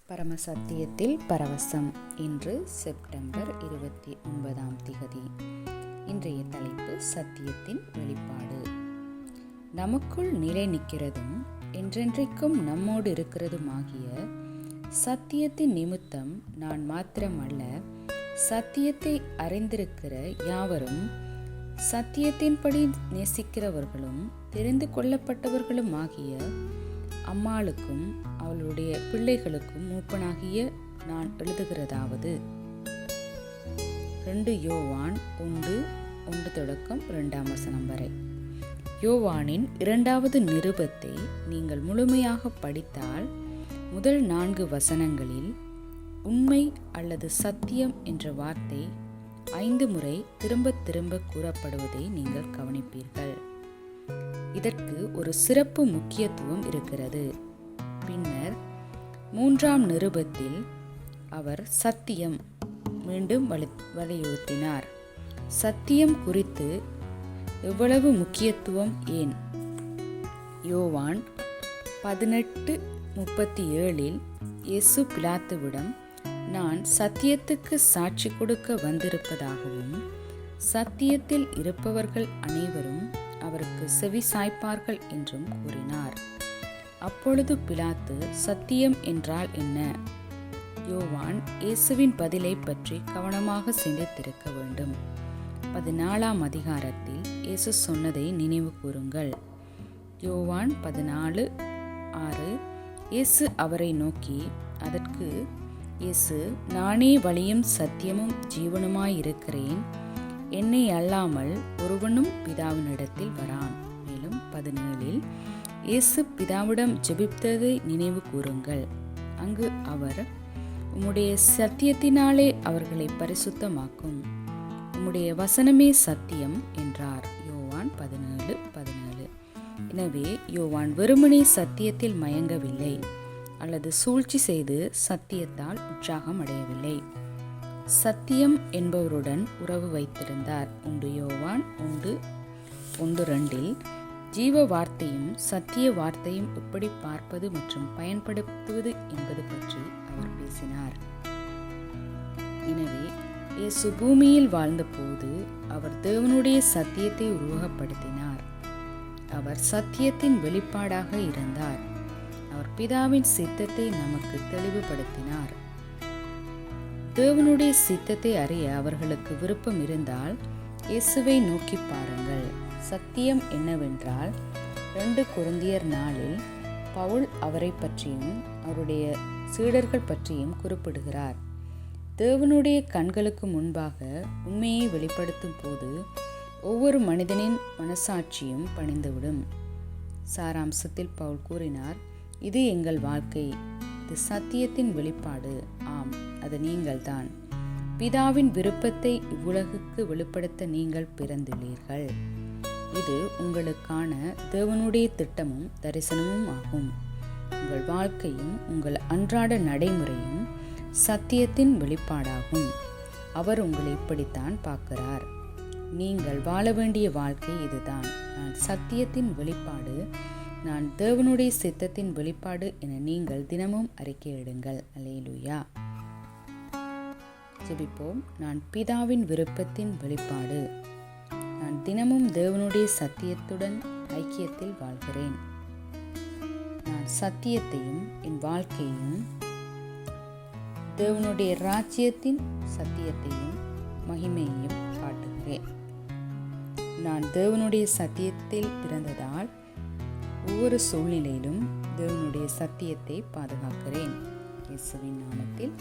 பரமசத்தியத்தில் பரவசம். இன்று செப்டம்பர் 29 இன்றைய தலைப்பு சத்தியத்தின் வெளிப்பாடு. நமக்குள் நிலை நிற்கிறதும் என்றென்றைக்கும் நம்மோடு இருக்கிறதுமாகிய சத்தியத்தின் நிமித்தம் நான் மாத்திரமல்ல, சத்தியத்தை அறிந்திருக்கிற யாவரும் சத்தியத்தின்படி நேசிக்கிறவர்களும் தெரிந்து கொள்ளப்பட்டவர்களும் ஆகிய அம்மாளுக்கும் அவளுடைய பிள்ளைகளுக்கும் மூப்பனாகிய நான் எழுதுகிறதாவது, 2 யோவான் 1:1-2 வரை. யோவானின் 2வது நிருபத்தை நீங்கள் முழுமையாக படித்தால் முதல் 4 வசனங்களில் உண்மை அல்லது சத்தியம் என்ற வார்த்தை 5 முறை திரும்ப திரும்ப கூறப்படுவதை நீங்கள் கவனிப்பீர்கள். இதற்கு ஒரு சிறப்பு முக்கியத்துவம் இருக்கிறது. பின்னர் 3ஆம் நிருபத்தில் அவர் சத்தியம் மீண்டும் வலியுறுத்தினார். சத்தியம் குறித்து எவ்வளவு முக்கியத்துவம் ஏன்? யோவான் 18:37 இயேசு பிலாத்துவிடம், நான் சத்தியத்துக்கு சாட்சி கொடுக்க வந்திருப்பதாகவும் சத்தியத்தில் இருப்பவர்கள் அனைவரும் அவருக்கு செவி சாய்ப்பார்கள் என்றும் கூறினார். அப்பொழுது பிலாத்து, சத்தியம் என்றால் என்ன? யோவான் இயேசுவின் பதிலை பற்றி கவனமாக சிந்தித்திருக்க வேண்டும். 14ஆம் அதிகாரத்தில் இயேசு சொன்னதை நினைவு கூறுங்கள். யோவான் 14:6 இயேசு அவரை நோக்கி, அதற்கு இயேசு, நானே வழியும் சத்தியமும் ஜீவனுமாயிருக்கிறேன், என்னை அல்லாமல் ஒருவனும் பிதாவினிடத்தில் வரான். மேலும் 17 இயேசு பிதாவிடம் ஜெபித்ததை நினைவு கூறுங்கள். அங்கு அவர், உம்முடைய சத்தியத்தினாலே அவர்களை பரிசுத்தமாக்கும், உம்முடைய வசனமே சத்தியம் என்றார். யோவான் 17:17. எனவே யோவான் வெறுமனே சத்தியத்தில் மயங்கவில்லை அல்லது சூழ்ச்சி செய்து சத்தியத்தால் உற்சாகம் அடையவில்லை. சத்தியம் என்பவருடன் உறவு வைத்திருந்தார். 1 யோவான் 1:1-2 ஜீவ வார்த்தையும் சத்திய வார்த்தையும் எப்படி பார்ப்பது மற்றும் பயன்படுத்துவது என்பது பற்றி அவர் பேசினார். எனவே இயேசு பூமியில் வாழ்ந்தபோது அவர் தேவனுடைய சத்தியத்தை உருவகப்படுத்தினார். அவர் சத்தியத்தின் வெளிப்பாடாக இருந்தார். அவர் பிதாவின் சித்தத்தை நமக்கு தெளிவுபடுத்தினார். தேவனுடைய சித்தத்தை அறிய அவர்களுக்கு விருப்பம் இருந்தால் இயேசுவை நோக்கி பாருங்கள். சத்தியம் என்னவென்றால் 2 கொரிந்தியர் 4 பவுல் அவரை பற்றியும் அவருடைய சீடர்கள் பற்றியும் குறிப்பிடுகிறார். தேவனுடைய கண்களுக்கு முன்பாக உண்மையை வெளிப்படுத்தும் போது ஒவ்வொரு மனிதனின் மனசாட்சியும் பணிந்துவிடும். சாராம்சத்தில் பவுல் கூறினார், இது எங்கள் வாழ்க்கை, இது சத்தியத்தின் வெளிப்பாடு. ஆம், அது நீங்கள்தான். பிதாவின் விருப்பத்தை இவ்வுலகுக்கு வெளிப்படுத்த நீங்கள் பிறந்துள்ளீர்கள். இது உங்களுக்கான தேவனுடைய திட்டமும் தரிசனமும் ஆகும். உங்கள் வாழ்க்கையும் உங்கள் அன்றாட நடைமுறையும் சத்தியத்தின் வெளிப்பாடாகும். அவர் உங்களை இப்படித்தான் பார்க்கிறார். நீங்கள் வாழ வேண்டிய வாழ்க்கை இதுதான். நான் சத்தியத்தின் வெளிப்பாடு, நான் தேவனுடைய சித்தத்தின் வெளிப்பாடு என நீங்கள் தினமும் அறிக்கையிடுங்கள். அல்லேலூயா. ஜெபிப்போம். நான் பிதாவின் விருப்பத்தின் வெளிப்பாடு. நான் தினமும் தேவனுடைய சத்தியத்துடன் ஐக்கியத்தில் வாழ்கிறேன். நான் சத்தியத்தையும் என் வாழ்க்கையையும் தேவனுடைய ராஜ்யத்தின் சத்தியத்தையும் மகிமையையும் காட்டுகிறேன். நான் தேவனுடைய சத்தியத்தில் பிறந்ததால் ஒவ்வொரு சூழ்நிலையிலும் தேவனுடைய சத்தியத்தை பாதுகாக்கிறேன். இயேசுவின் நாமத்தில்.